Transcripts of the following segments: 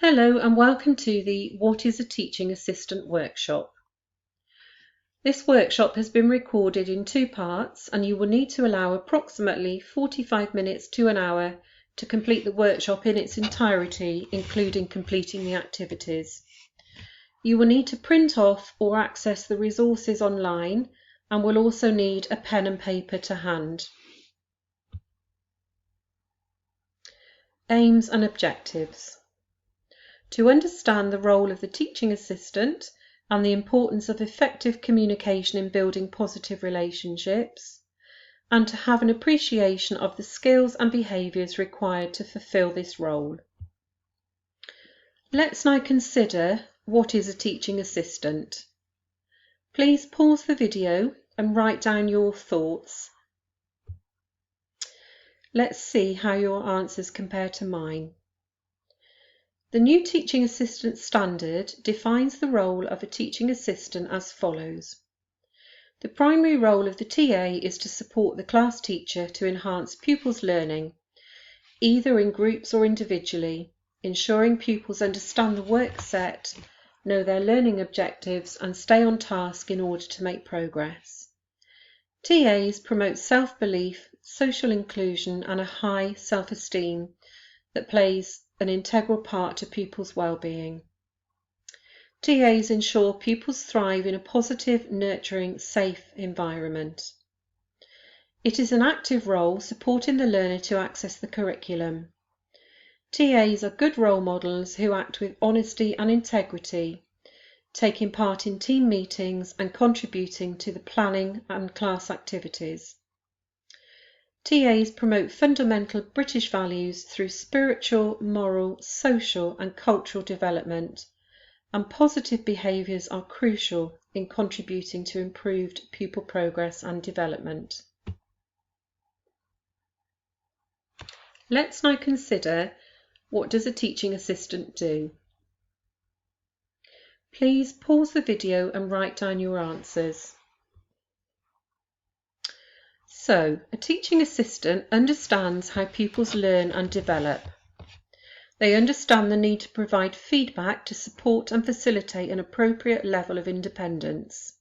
Hello and welcome to the What is a Teaching Assistant workshop. This workshop has been recorded in two parts and you will need to allow approximately 45 minutes to an hour to complete the workshop in its entirety, including completing the activities. You will need to print off or access the resources online and will also need a pen and paper to hand. Aims and objectives. To understand the role of the teaching assistant and the importance of effective communication in building positive relationships, and to have an appreciation of the skills and behaviours required to fulfil this role. Let's now consider what is a teaching assistant. Please pause the video and write down your thoughts. Let's see how your answers compare to mine. The new Teaching Assistant Standard defines the role of a teaching assistant as follows. The primary role of the TA is to support the class teacher to enhance pupils' learning, either in groups or individually, ensuring pupils understand the work set, know their learning objectives and stay on task in order to make progress. TAs promote self-belief, social inclusion and a high self-esteem that plays an integral part to pupils' well-being. TAs ensure pupils thrive in a positive, nurturing, safe environment. It is an active role supporting the learner to access the curriculum. TAs are good role models who act with honesty and integrity, taking part in team meetings and contributing to the planning and class activities. TAs promote fundamental British values through spiritual, moral, social and cultural development, and positive behaviours are crucial in contributing to improved pupil progress and development. Let's now consider, what does a teaching assistant do? Please pause the video and write down your answers. So, a teaching assistant understands how pupils learn and develop. They understand the need to provide feedback to support and facilitate an appropriate level of independence.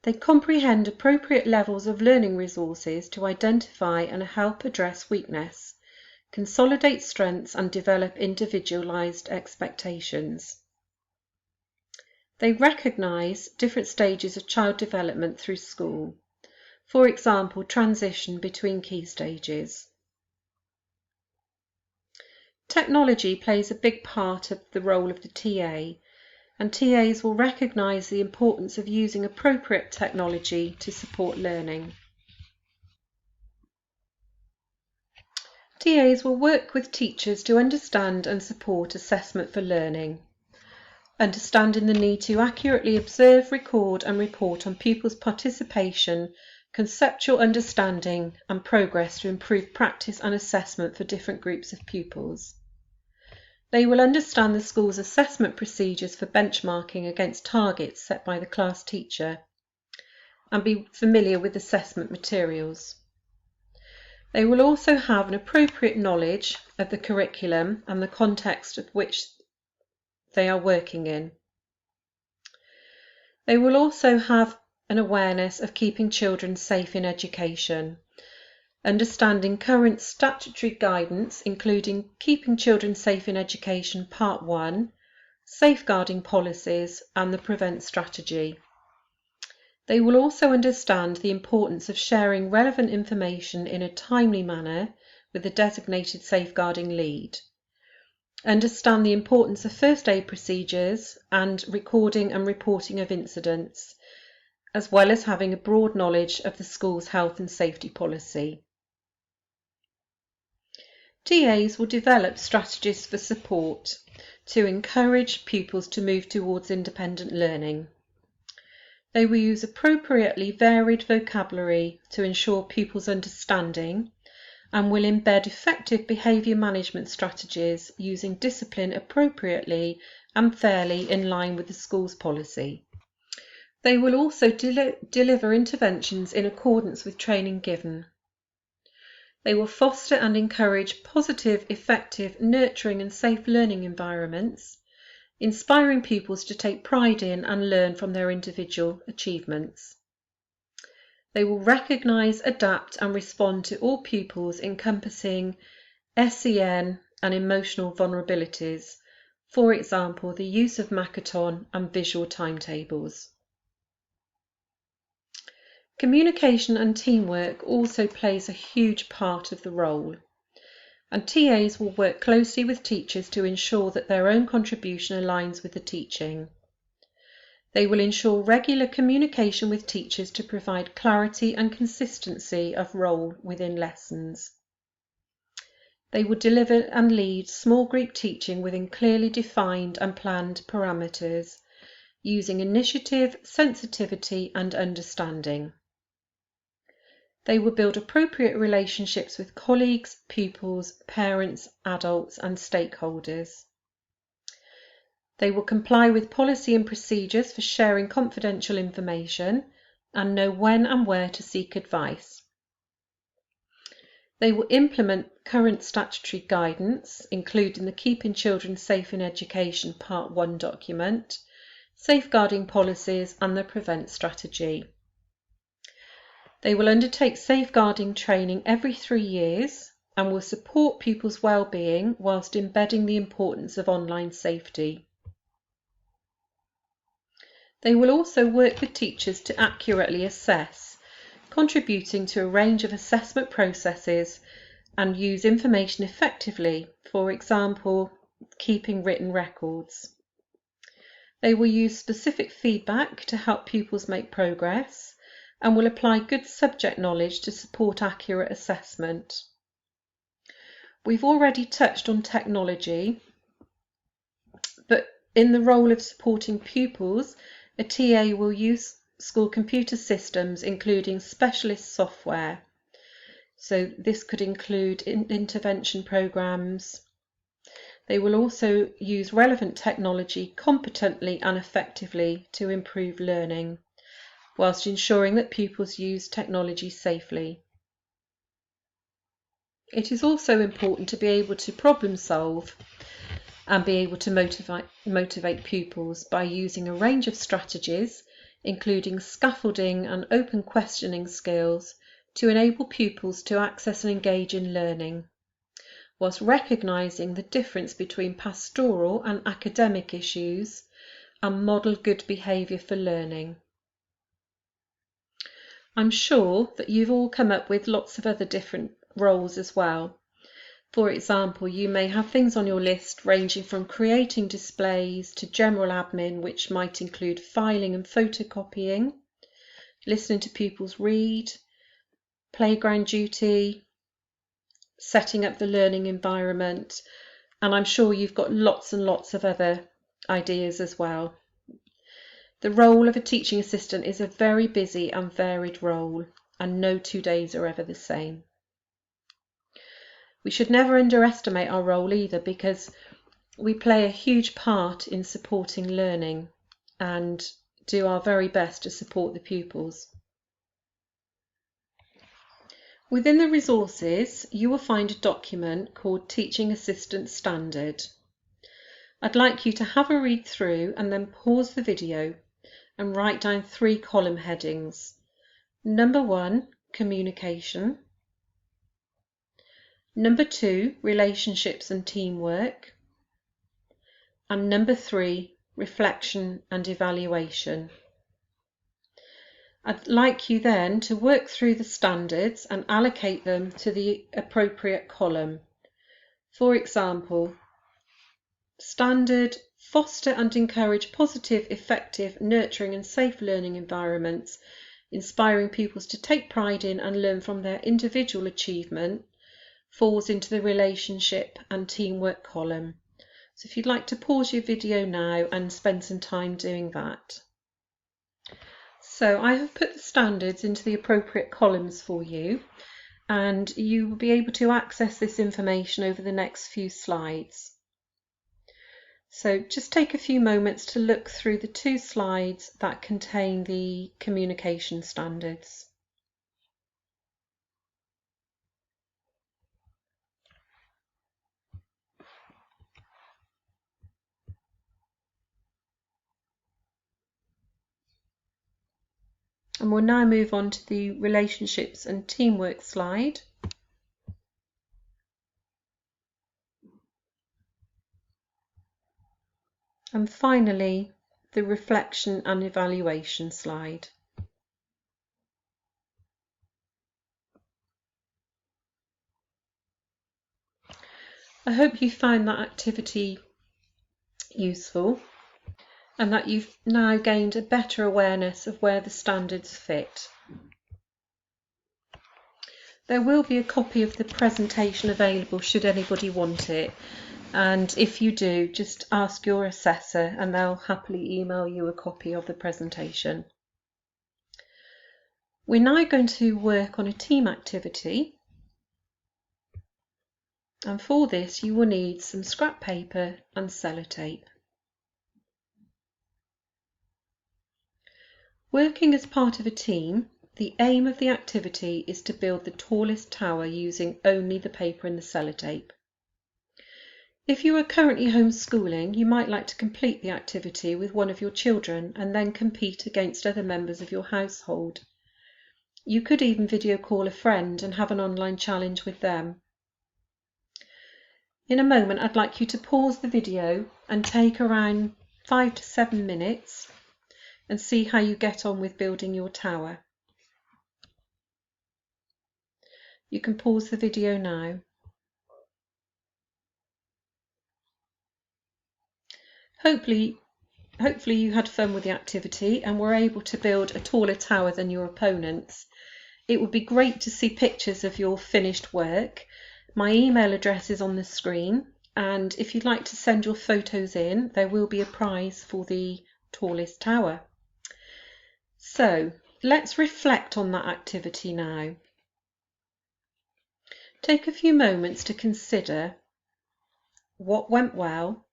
They comprehend appropriate levels of learning resources to identify and help address weakness, consolidate strengths and develop individualised expectations. They recognise different stages of child development through school. For example, transition between key stages. Technology plays a big part of the role of the TA, and TAs will recognise the importance of using appropriate technology to support learning. TAs will work with teachers to understand and support assessment for learning, understanding the need to accurately observe, record and report on pupils' participation, conceptual understanding and progress to improve practice and assessment for different groups of pupils. They will understand the school's assessment procedures for benchmarking against targets set by the class teacher and be familiar with assessment materials. They will also have an appropriate knowledge of the curriculum and the context of which they are working in. They will also have an awareness of keeping children safe in education, understanding current statutory guidance including Keeping Children Safe in Education Part 1, safeguarding policies and the Prevent strategy. They will also understand the importance of sharing relevant information in a timely manner with the designated safeguarding lead, understand the importance of first aid procedures and recording and reporting of incidents, as well as having a broad knowledge of the school's health and safety policy. TAs will develop strategies for support to encourage pupils to move towards independent learning. They will use appropriately varied vocabulary to ensure pupils' understanding and will embed effective behaviour management strategies using discipline appropriately and fairly in line with the school's policy. They will also deliver interventions in accordance with training given. They will foster and encourage positive, effective, nurturing and safe learning environments, inspiring pupils to take pride in and learn from their individual achievements. They will recognise, adapt and respond to all pupils encompassing SEN and emotional vulnerabilities, for example, the use of Makaton and visual timetables. Communication and teamwork also plays a huge part of the role, and TAs will work closely with teachers to ensure that their own contribution aligns with the teaching. They will ensure regular communication with teachers to provide clarity and consistency of role within lessons. They will deliver and lead small group teaching within clearly defined and planned parameters, using initiative, sensitivity and understanding. They will build appropriate relationships with colleagues, pupils, parents, adults and stakeholders. They will comply with policy and procedures for sharing confidential information and know when and where to seek advice. They will implement current statutory guidance, including the Keeping Children Safe in Education Part 1 document, safeguarding policies and the Prevent strategy. They will undertake safeguarding training every 3 years and will support pupils' well-being whilst embedding the importance of online safety. They will also work with teachers to accurately assess, contributing to a range of assessment processes and use information effectively, for example, keeping written records. They will use specific feedback to help pupils make progress and will apply good subject knowledge to support accurate assessment. We've already touched on technology, but in the role of supporting pupils, a TA will use school computer systems, including specialist software. So this could include intervention programs. They will also use relevant technology competently and effectively to improve learning, whilst ensuring that pupils use technology safely. It is also important to be able to problem solve and be able to motivate pupils by using a range of strategies, including scaffolding and open questioning skills, to enable pupils to access and engage in learning, whilst recognising the difference between pastoral and academic issues and model good behaviour for learning. I'm sure that you've all come up with lots of other different roles as well. For example, you may have things on your list ranging from creating displays to general admin, which might include filing and photocopying, listening to pupils read, playground duty, setting up the learning environment, and I'm sure you've got lots and lots of other ideas as well. The role of a teaching assistant is a very busy and varied role, and no 2 days are ever the same. We should never underestimate our role either, because we play a huge part in supporting learning and do our very best to support the pupils. Within the resources, you will find a document called Teaching Assistant Standard. I'd like you to have a read through and then pause the video and write down 3 column headings. Number 1, communication. Number 2, relationships and teamwork. And number 3, reflection and evaluation. I'd like you then to work through the standards and allocate them to the appropriate column. For example, standard: foster and encourage positive, effective, nurturing and safe learning environments, inspiring pupils to take pride in and learn from their individual achievement, falls into the relationship and teamwork column. So if you'd like to pause your video now and spend some time doing that. So I have put the standards into the appropriate columns for you, and you will be able to access this information over the next few slides. So just take a few moments to look through the 2 slides that contain the communication standards. And we'll now move on to the relationships and teamwork slide. And finally, the reflection and evaluation slide. I hope you found that activity useful and that you've now gained a better awareness of where the standards fit. There will be a copy of the presentation available should anybody want it, and if you do, just ask your assessor and they'll happily email you a copy of the presentation. We're now going to work on a team activity, and for this you will need some scrap paper and sellotape. Working as part of a team, the aim of the activity is to build the tallest tower using only the paper and the sellotape. If you are currently homeschooling, you might like to complete the activity with one of your children and then compete against other members of your household. You could even video call a friend and have an online challenge with them. In a moment, I'd like you to pause the video and take around 5 to 7 minutes and see how you get on with building your tower. You can pause the video now. Hopefully you had fun with the activity and were able to build a taller tower than your opponents. It would be great to see pictures of your finished work. My email address is on the screen, and if you'd like to send your photos in, there will be a prize for the tallest tower. So let's reflect on that activity now. Take a few moments to consider what went well,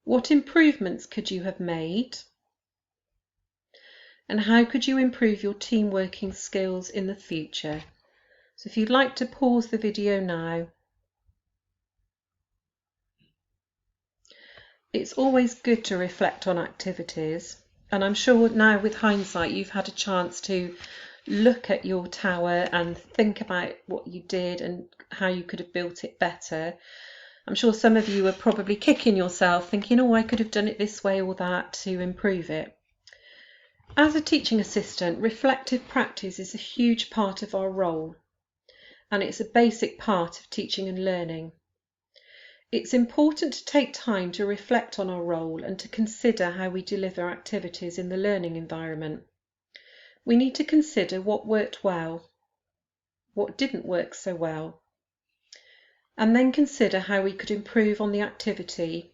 what improvements could you have made, and how could you improve your team working skills in the future. So if you'd like to pause the video now. It's always good to reflect on activities, and I'm sure now with hindsight you've had a chance to look at your tower and think about what you did and how you could have built it better. I'm sure some of you are probably kicking yourself thinking, oh, I could have done it this way or that to improve it. As a teaching assistant, reflective practice is a huge part of our role, and it's a basic part of teaching and learning. It's important to take time to reflect on our role and to consider how we deliver activities in the learning environment. We need to consider what worked well, what didn't work so well, and then consider how we could improve on the activity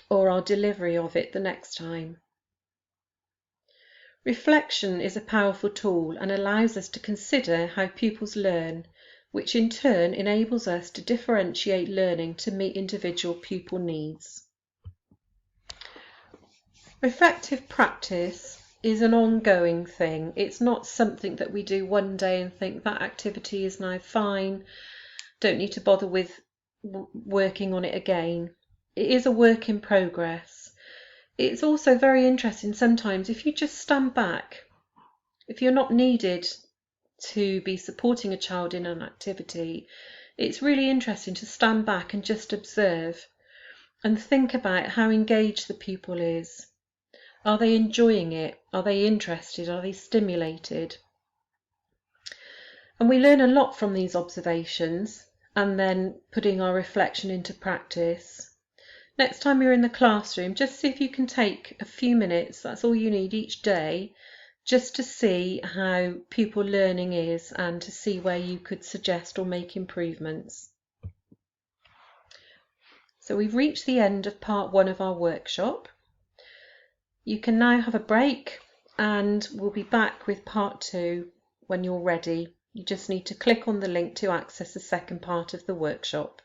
or our delivery of it the next time. Reflection is a powerful tool and allows us to consider how pupils learn, which in turn enables us to differentiate learning to meet individual pupil needs. Reflective practice is an ongoing thing. It's not something that we do one day and think that activity is now fine, don't need to bother with working on it again. It is a work in progress. It's also very interesting sometimes if you just stand back, if you're not needed to be supporting a child in an activity, it's really interesting to stand back and just observe and think about how engaged the pupil is. Are they enjoying it? Are they interested? Are they stimulated? And we learn a lot from these observations and then putting our reflection into practice. Next time you're in the classroom, just see if you can take a few minutes, that's all you need each day, just to see how pupil learning is and to see where you could suggest or make improvements. So we've reached the end of part 1 of our workshop. You can now have a break and we'll be back with part 2 when you're ready. You just need to click on the link to access the second part of the workshop.